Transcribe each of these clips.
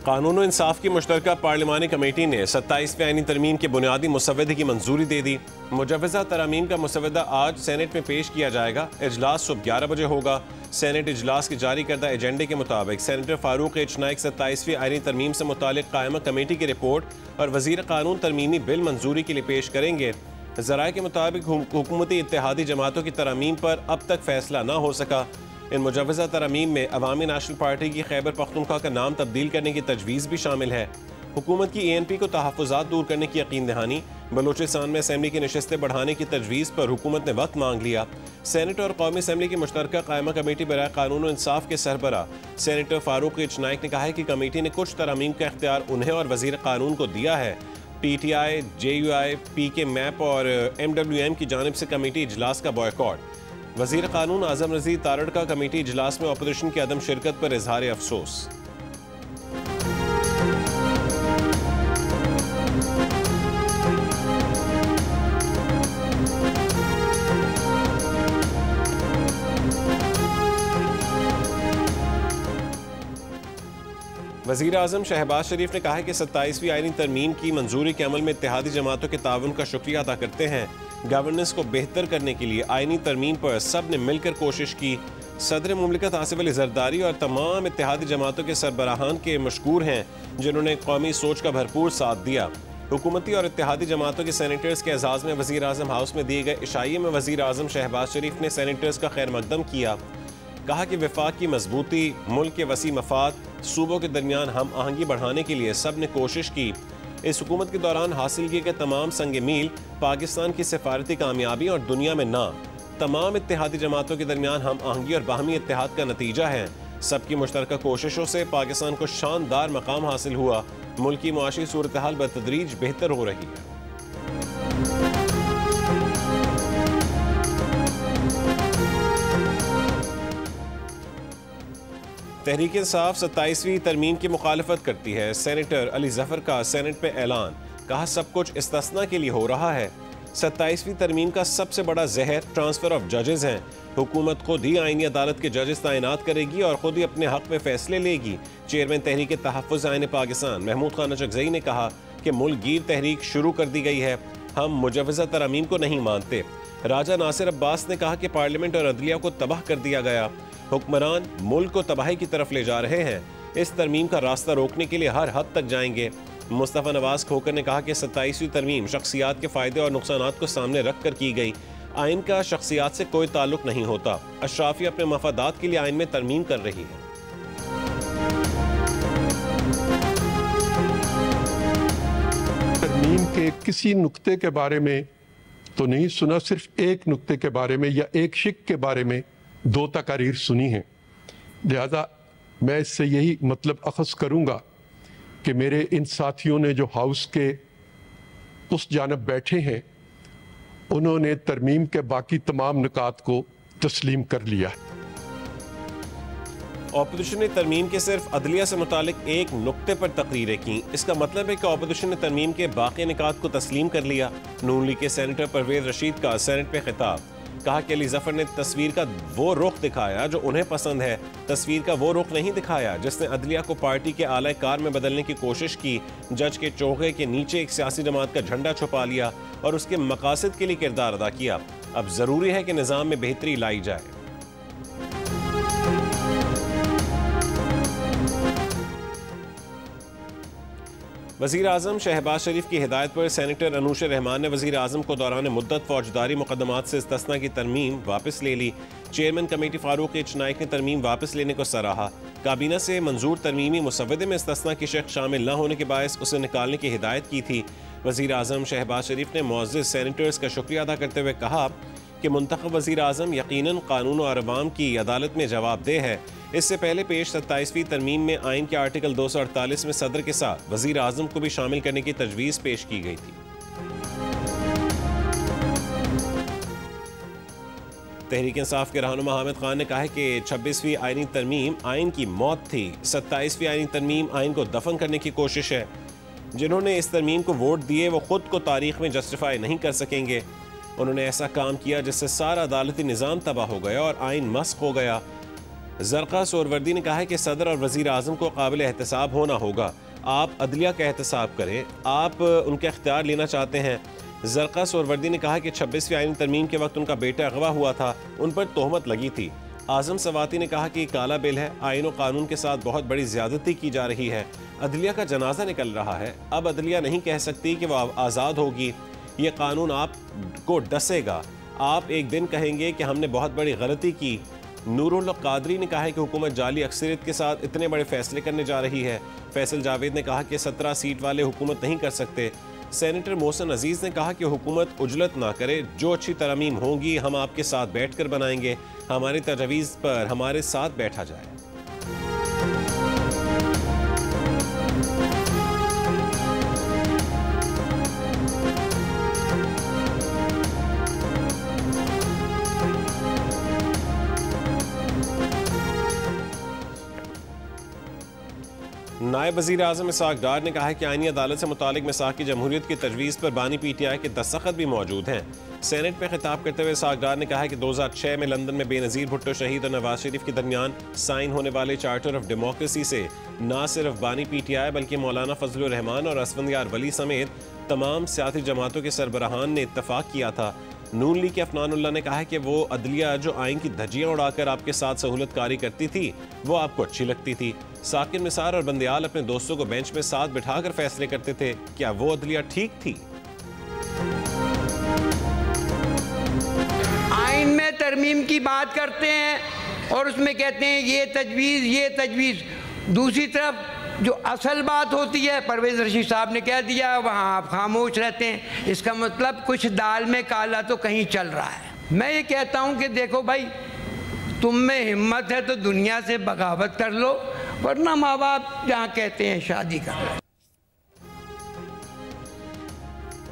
कानून और इंसाफ की मुश्तरका पार्लिमानी कमेटी ने 27वीं आईनी तरमीम के बुनियादी मुसवदे की मंजूरी दे दी। मुजवजा तरामीम का मुसवदा आज सेनेट में पेश किया जाएगा। इजलास सुबह 11 बजे होगा। सेनेट इजलास के जारी करदा एजेंडे के मुताबिक सेनेटर फारूक एच नाइक 27वीं आईनी तरमीम से मुतालिक कायमा कमेटी की रिपोर्ट और वजीर कानून तरमीमी बिल मंजूरी के लिए पेश करेंगे। ज़राए के मुताबिक हुकूमती इत्तेहादी जमातों की तरामीम पर अब तक फैसला न हो सका। इन मुजवजा तरामीम में अवामी नेशनल पार्टी की खैबर पख्तूनख्वा का नाम तब्दील करने की तजवीज़ भी शामिल है। हुकूमत की ANP को तहफ़्फ़ुज़ात दूर करने की यकीन दहानी। बलूचिस्तान में असम्बली की नशस्तें बढ़ाने की तजवीज़ पर हुकूमत ने वक्त मांग लिया। सेनेट और कौमी असम्बली की मुश्तरका कायमा कमेटी बराए कानून और इंसाफ के सरबरा सेनेटर फारूक एच नाइक ने कहा है कि कमेटी ने कुछ तरामीम का इख्तियार उन्हें और वज़ीर कानून को दिया है। PTI, JUI, PK मैप और MWM की जानिब से कमेटी इजलास का बॉयकॉट। वज़ीर कानून आज़म रज़ीद तारड़ का कमेटी इजलास में अपोजिशन की अदम शिरकत पर इजहार अफसोस। वज़ीर आज़म शहबाज शरीफ ने कहा है कि 27वीं आईनी तरमीम की मंजूरी के अमल में इत्तेहादी जमातों के ताउन का शुक्रिया अदा करते हैं। गवर्नेंस को बेहतर करने के लिए आईनी तरमीम पर सब ने मिलकर कोशिश की। सदर मुमलिकत आसिफ अली जरदारी और तमाम इत्तेहादी जमातों के सरबराहान के मशकूर हैं जिन्होंने कौमी सोच का भरपूर साथ दिया। हुकूमती और इत्तेहादी जमातों के सेनेटर्स के एजाज़ में वज़ीर आज़म हाउस में दिए गए इशाइये में वज़ीर आज़म शहबाज शरीफ ने सेनेटर्स का खैर मकदम किया। कहा कि वफाक की मजबूती, मुल्क के वसी मफाद, सूबों के दरमियान हम आहंगी बढ़ाने के लिए सब ने कोशिश की। इस हुकूमत के दौरान हासिल किए गए तमाम संग मील पाकिस्तान की सिफारती कामयाबी और दुनिया में नाम तमाम इत्तेहादी जमातों के दरमियान हम आहंगी और बाहमी इत्तेहाद का नतीजा है। सबकी मुश्तरका कोशिशों से पाकिस्तान को शानदार मकाम हासिल हुआ। मुल्क की मुआशी सूरत हाल बतदरीज बेहतर हो रही है। तहरीक इंसाफ 27वीं तरमीम की मुखालफत करती है। सेनेटर अली जफर का सेनेट पे ऐलान। कहा सब कुछ इस्तिस्ना के लिए हो रहा है। 27वीं तरमीम का सबसे बड़ा जहर ट्रांसफर ऑफ जजेस हैं। हुकूमत खुद ही आईनी अदालत के जजेस तैनात करेगी और खुद ही अपने हक में फैसले लेगी। चेयरमैन तहरीक तहफ़्फ़ुज़ आईन पाकिस्तान महमूद खान अचकज़ई ने कहा कि मुल्क गिर तहरीक शुरू कर दी गई है। हम मुजवजा तरामीम को नहीं मानते। राजा नासिर अब्बास ने कहा कि पार्लियामेंट और अदलिया को तबाह कर दिया गया। हुक्मरान मुल्क को तबाही की तरफ ले जा रहे हैं। इस तरमीम का रास्ता रोकने के लिए हर हद तक जाएंगे। मुस्तफ़ा नवाज खोकर ने कहा कि 27वीं तरमीम शख्सियात के फ़ायदे और नुकसानात को सामने रख कर की गई। आइन का शख्सियात से कोई ताल्लुक नहीं होता। अशराफी अपने मफादात के लिए आइन में तरमीम कर रही है। तरमीम के किसी नुक्ते के बारे में तो नहीं सुना, सिर्फ एक नुक्ते के बारे में या एक शिक के बारे में 2 तकारीर सुनी हैं। लिहाजा मैं इससे यही मतलब अखज़ करूँगा कि मेरे इन साथियों ने जो हाउस के उस जानब बैठे हैं उन्होंने तरमीम के बाकी तमाम नुकात को तस्लीम कर लिया। ऑपोजिशन ने तरमीम के सिर्फ अदलिया से मुतालिक एक नुक्ते पर तकरीरें की। इसका मतलब है कि ऑपोजिशन ने तरमीम के बाकी निकात को तस्लीम कर लिया। नून लीग के सेनेटर परवेज रशीद का सेनेट पे खिताब। कहा कि अली जफर ने तस्वीर का वो रुख दिखाया जो उन्हें पसंद है। तस्वीर का वो रुख नहीं दिखाया जिसने अदलिया को पार्टी के आला कार में बदलने की कोशिश की। जज के चौके के नीचे एक सियासी जमात का झंडा छुपा लिया और उसके मकासद के लिए किरदार अदा किया। अब जरूरी है कि निज़ाम में बेहतरी लाई जाए। वज़ीर आज़म शहबाज शरीफ की हिदायत पर सेनेटर अनूश रहमान ने वज़ीर आज़म को दौरान मुद्दत फौजदारी मुकदमात से इस्तिस्ना की तरमीम वापस ले ली। Chairman committee Farooq H Naik ने तरमीम वापस लेने को सराहा। काबीना से मंजूर तरमीमी मुसवदे में इस्तिस्ना की शख्स शामिल न होने के बायस उसे निकालने की हिदायत की थी। वज़ीर आज़म शहबाज शरीफ ने मुअज़्ज़िज़ सेनेटर्स का शुक्रिया अदा करते हुए कहा कि मुंतखब वज़ीर आज़म यकीनन कानून और अवाम की अदालत में जवाबदेह है। इससे पहले पेश 27वीं तरमीम में आइन के आर्टिकल 248 में सदर के साथ वज़ीर आज़म को भी शामिल करने की तजवीज़ पेश की गई थी। तहरीक इंसाफ के रहनुमा हामिद खान ने कहा है कि 26वीं आइनी तरमीम आइन की मौत थी। 27वीं आइनी तरमीम आइन को दफन करने की कोशिश है। जिन्होंने इस तरमीम को वोट दिए वो खुद को तारीख में जस्टिफाई नहीं कर सकेंगे। उन्होंने ऐसा काम किया जिससे सारा अदालती निज़ाम तबाह हो गया और आइन मस्क हो गया। जरका सोहरवर्दी ने कहा है कि सदर और वजीर आजम को काबिल एहतसाब होना होगा। आप अदलिया का एहतसाब करें, आप उनके अख्तियार लेना चाहते हैं। जरका सोहरवर्दी ने कहा कि 26वीं आईनी तरमीम के वक्त उनका बेटा अगवा हुआ था, उन पर तोहमत लगी थी। आजम सवाती ने कहा कि काला बिल है, आईन और कानून के साथ बहुत बड़ी ज्यादती की जा रही है, अदलिया का जनाजा निकल रहा है। अब अदलिया नहीं कह सकती कि वह आज़ाद होगी, ये कानून आपको डसेगा। आप एक दिन कहेंगे कि हमने बहुत बड़ी गलती की। नूरुल कादरी ने कहा है कि हुकूमत जाली अक्सरियत के साथ इतने बड़े फैसले करने जा रही है। फैसल जावेद ने कहा कि 17 सीट वाले हुकूमत नहीं कर सकते। सेनेटर मोहसिन अजीज ने कहा कि हुकूमत उजलत ना करे, जो अच्छी तरमीम होंगी हम आपके साथ बैठ कर बनाएंगे, हमारी तजवीज़ पर हमारे साथ बैठा जाए। नायब वज़ीर आज़म इसहाक़ डार ने कहा है कि आईनी अदालत से मुतालिक मिसाक़ की जमहूरियत की तजवीज़ पर बानी PTI के दस्तखत भी मौजूद हैं। सेनेट में खिताब करते हुए इसहाक़ डार ने कहा है कि 2006 में लंदन में बेनज़ीर भुट्टो शहीद और नवाज शरीफ के दरमियान साइन होने वाले चार्टर ऑफ डेमोक्रेसी से न सिर्फ बानी PTI बल्कि मौलाना फजलुर रहमान और असफंदियार वली समेत तमाम सियासी जमातों के सरबराहान ने इत्तफाक किया था। नून लीग के अफनानुल्लाह ने कहा है कि वो अदलिया जो आइन की धज्जियां उड़ाकर आपके साथ सहूलत कारी करती थी वो आपको अच्छी लगती थी। साकिर निसार और बंदयाल अपने दोस्तों को बेंच में साथ बिठाकर फैसले करते थे, क्या वो अदलिया ठीक थी? आइन में तरमीम की बात करते हैं और उसमें कहते हैं ये तजवीज़। दूसरी तरफ जो असल बात होती है, परवेज़ रशीद साहब ने कह दिया, वहाँ आप खामोश रहते हैं। इसका मतलब कुछ दाल में काला तो कहीं चल रहा है। मैं ये कहता हूँ कि देखो भाई, तुम में हिम्मत है तो दुनिया से बगावत कर लो, वरना माँ बाप जहाँ कहते हैं शादी कर लो।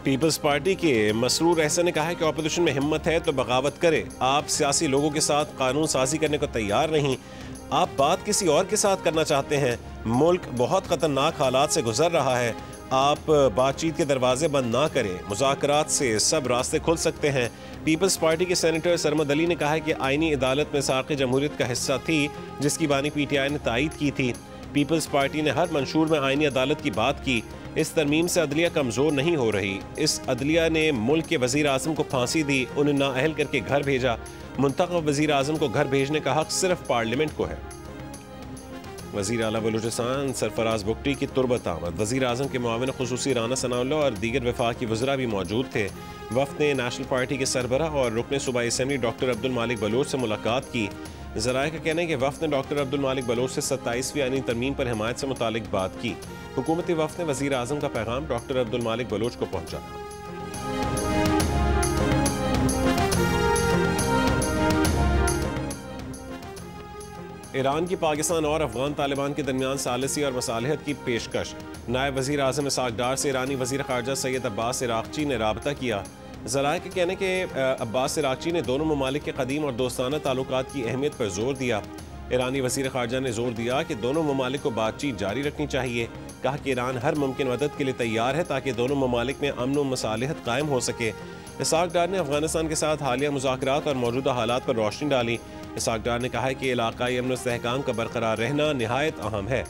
पीपल्स पार्टी के मसरूर एहसन ने कहा है कि ऑपोजिशन में हिम्मत है तो बगावत करे। आप सियासी लोगों के साथ कानून साजी करने को तैयार नहीं, आप बात किसी और के साथ करना चाहते हैं। मुल्क बहुत खतरनाक हालात से गुजर रहा है, आप बातचीत के दरवाजे बंद ना करें, मुज़ाकरात से सब रास्ते खुल सकते हैं। पीपल्स पार्टी के सेनेटर सरमद अली ने कहा है कि आईनी अदालत में साक़ जमहूरियत का हिस्सा थी जिसकी बानी PTI ने तायद की थी। पीपल्स पार्टी ने हर मंशूर में आईनी अदालत की बात की। इस तरमीम से अदलिया कमज़ोर नहीं हो रही। इस अदलिया ने मुल्क के वज़ीर आज़म को फांसी दी, उन्हें नाअहल करके घर भेजा। मुंतखब वज़ीर आज़म को घर भेजने का हक सिर्फ पार्लियामेंट को है। वज़ीर आला बलूचिस्तान सरफराज बुगटी की तुरबत आमद। वज़ीर आज़म के मुआविन ख़ुसूसी राना सनाउल्लाह और दीगर वफाकी वज़रा भी मौजूद थे। वफ़द ने नेशनल पार्टी के सरबराह और रुकन सूबाई असेंबली डॉक्टर अब्दुल मालिक बलोच से मुलाकात की। ज़राए का कहना है कि वफ़द ने डॉक्टर अब्दुल मालिक बलोच से 27वीं आईनी तरमीम पर हिमायत से मुतालिक बात की। हुकूमती वफ़द ने वज़ीर आज़म का पैगाम डॉक्टर अब्दुल मालिक बलोच को पहुँचाया। ईरान की पाकिस्तान और अफगान तालिबान के दरमियान सालिसी और मसालहत की पेशकश। नायब वज़ीर आज़म इसहाक़ डार से ईरानी वज़ीर ख़ारजा सैयद अब्बास इराक़ची ने राबता किया। ज़राए के कहने के अब्बास इराक़ची ने दोनों ममालिक के कदीम और दोस्ताना ताल्लुकात की अहमियत पर जोर दिया। ईरानी वज़ीर ख़ारजा ने जोर दिया कि दोनों ममालिक को बातचीत जारी रखनी चाहिए। कहा कि ईरान हर मुमकिन मदद के लिए तैयार है ताकि दोनों ममालिक में अमन व मसालहत कायम हो सके। इसहाक़ डार ने अफ़गानिस्तान के साथ हालिया मुज़ाकरात और मौजूदा हालात पर रोशनी डाली। इसहाक़ डार ने कहा है कि इलाक़ाई अमन व इस्तेहकाम का बरकरार रहना नहायत अहम है।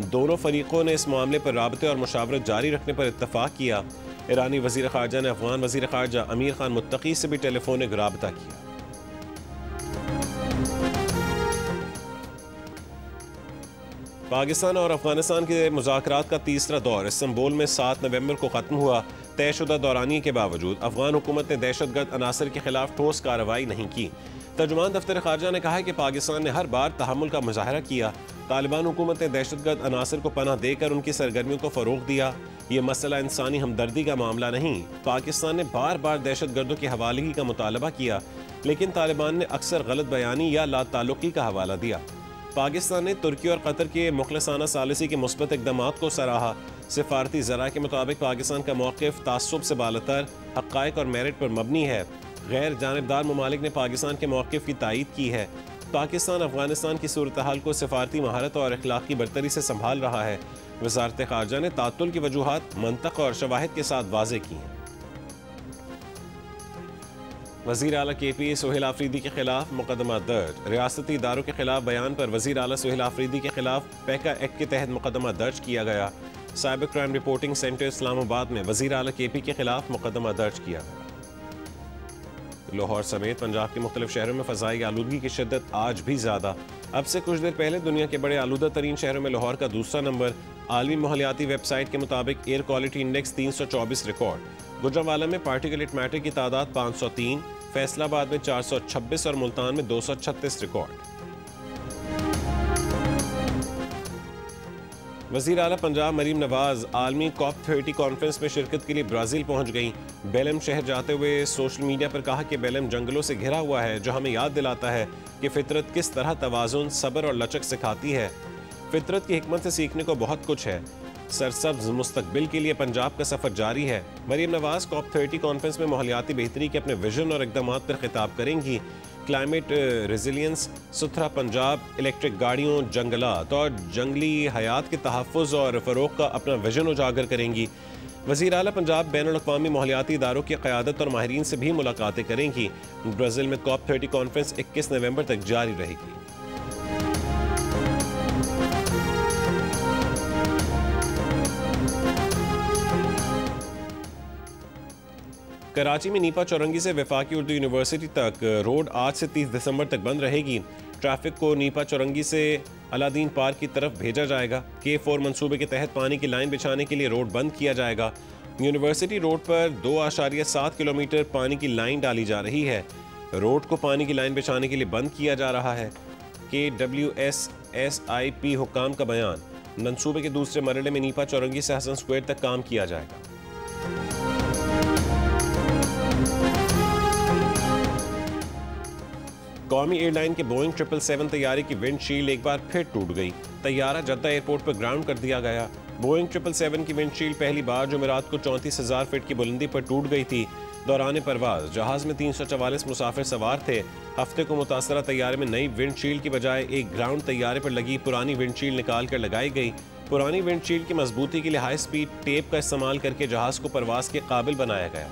दोनों फरीक़ों ने इस मामले पर राबते और मुशावरत जारी रखने पर इत्तफ़ाक़ किया। ईरानी वज़ीर ख़ारजा ने अफ़गान वज़ीर ख़ारजा अमीर ख़ान मुत्तक़ी से भी टेलीफोनिक राबता किया। पाकिस्तान और अफगानिस्तान के मुज़ाकरात का तीसरा दौर इस्तांबुल में 7 नवंबर को ख़त्म हुआ। तयशुदा दौरानिए के बावजूद अफगान हुकूमत ने दहशतगर्द अनासर के खिलाफ ठोस कार्रवाई नहीं की। तर्जुमान दफ्तर ख़ारजा ने कहा है कि पाकिस्तान ने हर बार तहम्मुल का मुजाहरा किया। तालिबान हुकूमत ने दहशतगर्द अनासर को पनाह देकर उनकी सरगर्मियों को फ़रोग़ दिया। ये मसला इंसानी हमदर्दी का मामला नहीं। पाकिस्तान ने बार बार दहशतगर्दों की हवालगी का मुतालबा किया, लेकिन तालिबान ने अक्सर गलत बयानी या लाताल्लुकी का हवाला दिया। पाकिस्तान ने तुर्की और कतर के मुखलसाना सालिसी के मुस्बत इक़दामात को सराहा। सिफारती ज़रा के मुताबिक पाकिस्तान का मौक़िफ़ तासुब से बालतर, हक़ाइक़ और मेरिट पर मबनी है। गैर जानिबदार ममालिक ने पाकिस्तान के मौक़िफ़ की तायीद की है। पाकिस्तान अफ़गानिस्तान की सूरत हाल को सिफारती महारत और अखलाक़ी बरतरी से संभाल रहा है। वज़ारत ख़ारजा ने तातुल की वजूहात मंतक़ और शवाहिद के साथ वाज़ेह की हैं। वज़ीर आला KP सोहेल आफरीदी के खिलाफ मुकदमा दर्ज। रियासती इदारों के खिलाफ बयान पर वज़ीर आला सोहेल आफरीदी के खिलाफ पैका एक्ट के तहत मुकदमा दर्ज किया गया। Cyber crime reporting centre Islamabad में वज़ीर आला KP के खिलाफ मुकदमा दर्ज किया गया। लाहौर समेत पंजाब के मुख्तलिफ शहरों में फ़ज़ाई आलूदगी की शिद्दत आज भी ज़्यादा। अब से कुछ देर पहले दुनिया के बड़े आलूदा तरीन शहरों में लाहौर का दूसरा नंबर। आलमी माहौलियाती वेबसाइट के मुताबिक air quality index 324 record. Gujranwala में पार्टिकुलेट मैटर की तादाद 503, फैसलाबाद में 426 और मुल्तान में 236 रिकॉर्ड। वज़ीर आला पंजाब मरीम नवाज आलमी COP30 कॉन्फ्रेंस में शिरकत के लिए ब्राज़ील पहुंच गई। बेलम शहर जाते हुए सोशल मीडिया पर कहा कि बेलम जंगलों से घिरा हुआ है, जो हमें याद दिलाता है कि फितरत किस तरह तवाज़ुन, सब्र और लचक सिखाती है। फितरत की हिकमत से सीखने को बहुत कुछ है। सरसब्ज मुस्तकबिल के लिए पंजाब का सफ़र जारी है। मरीम नवाज COP30 कॉन्फ्रेंस में माहौलियाती बेहतरी के अपने विजन और इक़दामात पर खिताब करेंगी। क्लाइमेट रेजिलियंस, सुथरा पंजाब, इलेक्ट्रिक गाड़ियों, जंगलात और जंगली हयात के तहफ़्फ़ुज़ और फ़रोग़ का अपना विजन उजागर करेंगी। वज़ीर आला पंजाब बैनुल-अक़वामी माहौलियाती इदारों की क़यादत और माहिरीन से भी मुलाकातें करेंगी। ब्राज़ील में COP30 कॉन्फ्रेंस 21 नवंबर तक जारी रहेगी। कराची में नीपा चौरंगी से वफाकी उर्दू यूनिवर्सिटी तक रोड आज से 30 दिसंबर तक बंद रहेगी। ट्रैफिक को नीपा चौरंगी से अलादीन पार्क की तरफ भेजा जाएगा। K4 मंसूबे के तहत पानी की लाइन बिछाने के लिए रोड बंद किया जाएगा। यूनिवर्सिटी रोड पर 2.7 किलोमीटर पानी की लाइन डाली जा रही है। रोड को पानी की लाइन बिछाने के लिए बंद किया जा रहा है। KWSSIP हुक्काम का बयान। मंसूबे के दूसरे मरहले में नीपा चौरंगी से हसन स्क्वायर तक काम किया जाएगा। कौमी एयरलाइन के बोइंग 777 तैयारे की विंडशील्ड एक बार फिर टूट गई। तैयारा जद्दा एयरपोर्ट पर ग्राउंड कर दिया गया। बोइंग 777 की विंडशील्ड पहली बार जुमेरात को 34,000 फीट की बुलंदी पर टूट गई थी। दौरान परवाज जहाज में 344 मुसाफिर सवार थे। हफ्ते को मुतासरा तैयारे में नई विंडशील्ड की बजाय एक ग्राउंड तैयारे पर लगी पुरानी विंडशील्ड निकाल कर लगाई गई। पुरानी विंडशील्ड की मजबूती के लिए हाई स्पीड टेप का इस्तेमाल करके जहाज को परवाज के काबिल बनाया गया।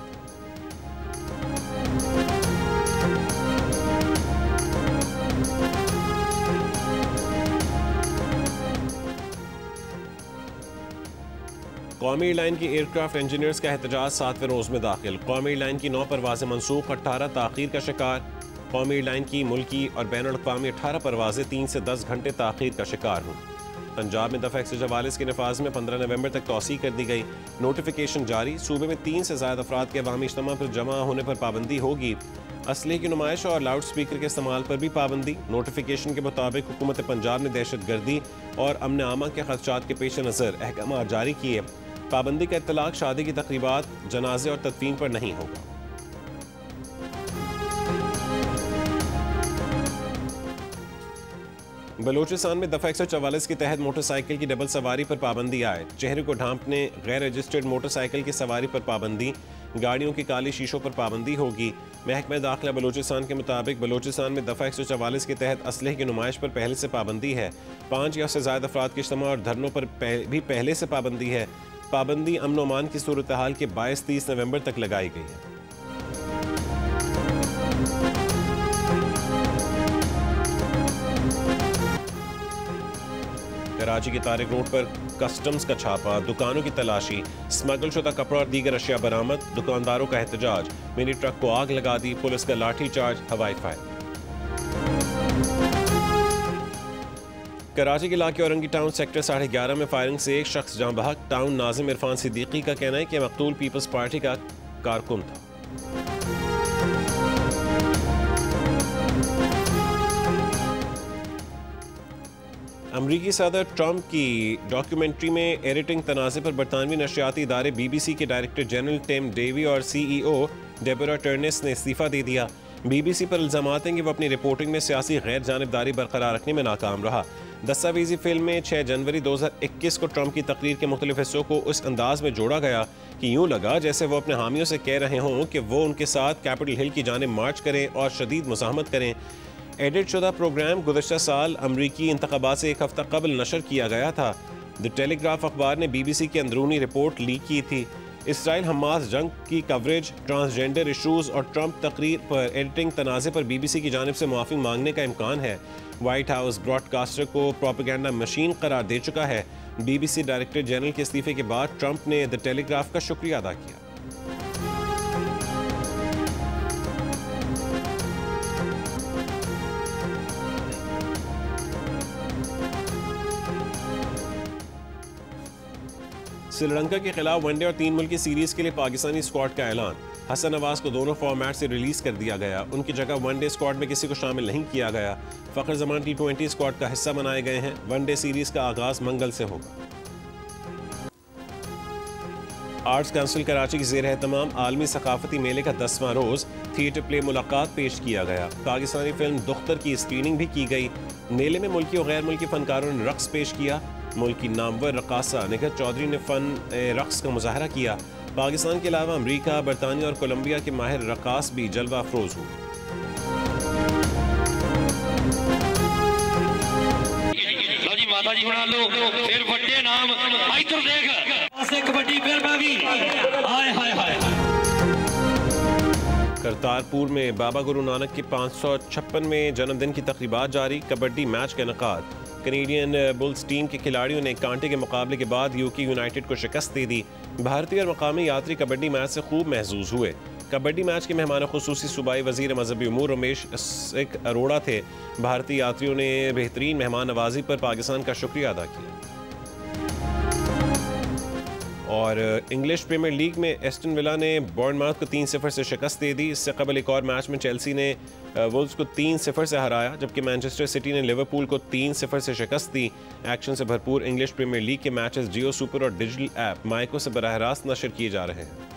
कौमी एयरलाइन की एयरक्राफ्ट इंजीनियर्स का एहतजाज 7वें रोज़ में दाखिल। कौमी एयरलाइन की 9 परवाजें मनसूख, 18 ताख़ीर का शिकार। कौमी एयरलाइन की मुल्की और बैनुल-अक़वामी 18 परवाजें 3 से 10 घंटे ताख़ीर का शिकार हुई। पंजाब में दफ़ा 144 के नफाज में 15 नवंबर तक तौसी कर दी गई। नोटिफिकेशन जारी। सूबे में 3 से ज़्यादा अफराद के अवामी इज्तिमा पर जमा होने पर पाबंदी होगी। असलहे की नुमाइश और लाउड स्पीकर के इस्तेमाल पर भी पाबंदी। नोटिफिकेशन के मुताबिक हुकूमत पंजाब ने दहशत गर्दी और अमन आमा के खदशात के पेश नज़र अहकाम जारी किए। पाबंदी का इत्तलाक शादी की तकरीबात, जनाजे और तदफीन पर नहीं होगा। बलूचिस्तान में दफ़ा 144 के तहत मोटरसाइकिल की डबल सवारी पर पाबंदी आए। चेहरे को ढांपने, गैर रजिस्टर्ड मोटरसाइकिल की सवारी पर पाबंदी, गाड़ियों के काले शीशों पर पाबंदी होगी। महकमा दाखिला बलूचिस्तान के मुताबिक बलूचिस्तान में दफ़ा 144 के तहत असलहे की नुमाइश पर पहले से पाबंदी है। 5 या उससे ज़्यादा अफराद के इज्तिमा और धरनों पर भी पहले से पाबंदी है। पाबंदी अमन ओमान की सूरत हाल के 22-30 नवंबर तक लगाई गई है। कराची के तारिक रोड पर कस्टम्स का छापा, दुकानों की तलाशी, स्मगल शुदा कपड़ा और दीगर अशिया बरामद। दुकानदारों का एहतजाज, मिनी ट्रक को आग लगा दी, पुलिस का लाठी चार्ज, हवाई फायर। कराची के इलाके औरंगी टाउन सेक्टर 11.5 में फायरिंग से एक शख्स जाँ बहक। टाउन नाजिम इरफान सिद्दीकी का कहना है कि मकतूल पीपल्स पार्टी का कारकुन था। अमरीकी सदर ट्रंप की डॉक्यूमेंट्री में एडिटिंग तनाज़े पर बरतानवी नशरियाती इदारे BBC के डायरेक्टर जनरल टिम डेवी और CEO डेबोरा टर्नेस ने इस्तीफ़ा दे दिया। BBC पर इल्ज़ामात हैं कि वह अपनी रिपोर्टिंग में सियासी गैर जानिबदारी बरकरार रखने में नाकाम रहा। दस्तावेजी फिल्म में 6 जनवरी 2021 को ट्रंप की तकरीर के मुख्तलिफ हिस्सों को उस अंदाज में जोड़ा गया कि यूँ लगा जैसे वो अपने हामियों से कह रहे हों कि वो उनके साथ कैपिटल हिल की जानिब मार्च करें और शदीद मुज़ाहमत करें। एडिट शुदा प्रोग्राम गुज़श्ता साल अमरीकी इंतख़ाबात से एक हफ़्ता कबल नशर किया गया था। द टेलीग्राफ अखबार ने BBC की अंदरूनी रिपोर्ट लीक की थी। इसराइल हमास जंग की कवरेज, ट्रांसजेंडर इशूज़ और ट्रंप तकरीर पर एडिटिंग तनाज़े पर BBC की जानिब से मुआफ़ी मांगने का इम्कान है। वाइट हाउस ब्रॉडकास्टर को प्रोपेगेंडा मशीन करार दे चुका है। BBC डायरेक्टर जनरल के इस्तीफे के बाद ट्रंप ने द टेलीग्राफ का शुक्रिया अदा किया। श्रीलंका के खिलाफ वनडे और 3 मुल्की सीरीज के लिए पाकिस्तानी स्क्वाड का ऐलान। हसन नवाज को दोनों फॉर्मेट से रिलीज कर दिया गया। उनकी जगह वनडे स्क्वाड में किसी को शामिल नहीं किया गया। फखर जमान T20 स्क्वाड का हिस्सा बनाए गए हैं। वनडे सीरीज का आगाज मंगल से होगा। आर्ट्स काउंसिल कराची की ज़ेर एहतमाम आलमी सकाफती मेले का 10वां रोज थिएटर प्ले मुलाकात पेश किया गया। पाकिस्तानी फिल्म दुख्तर की स्क्रीनिंग भी की गई। मेले में मुल्की और गैर मुल्की फनकारों ने रक्स पेश किया। मुल्की नामवर रकासा निखत चौधरी ने फन रक्स का मुजाहरा किया। पाकिस्तान के अलावा अमरीका, बरतानिया और कोलंबिया के माहिर रकास भी जलवा अफरोज हुए। माता जी बना लो फिर बड़े नाम इधर देख कबड्डी फिर भाभी हाय हाय हाय। करतारपुर में बाबा गुरु नानक के 556वें जन्मदिन की तकरीबात जारी। कबड्डी मैच का इनेकाद। कैनेडियन बुल्स टीम के खिलाड़ियों ने कांटे के मुकाबले के बाद यूके यूनाइटेड को शिकस्त दे दी। भारतीय और मकामी यात्री कबड्डी मैच से खूब महजूज हुए। कबड्डी मैच के मेहमान खुसूसी सूबाई वजीर मजहबी उमूर रमेश सिंह अरोड़ा थे। भारतीय यात्रियों ने बेहतरीन मेहमान नवाजी पर पाकिस्तान का शुक्रिया अदा किया। और इंग्लिश प्रीमियर लीग में एस्टन विला ने बॉर्नमाउथ को 3-0 से शिकस्त दे दी। इससे कबल एक और मैच में चेल्सी ने वुल्व्स को 3-0 से हराया, जबकि मैनचेस्टर सिटी ने लिवरपूल को 3-0 से शिकस्त दी। एक्शन से भरपूर इंग्लिश प्रीमियर लीग के मैचेस जियो सुपर और डिजिटल ऐप माइको से बराह रास्त नशर किए जा रहे हैं।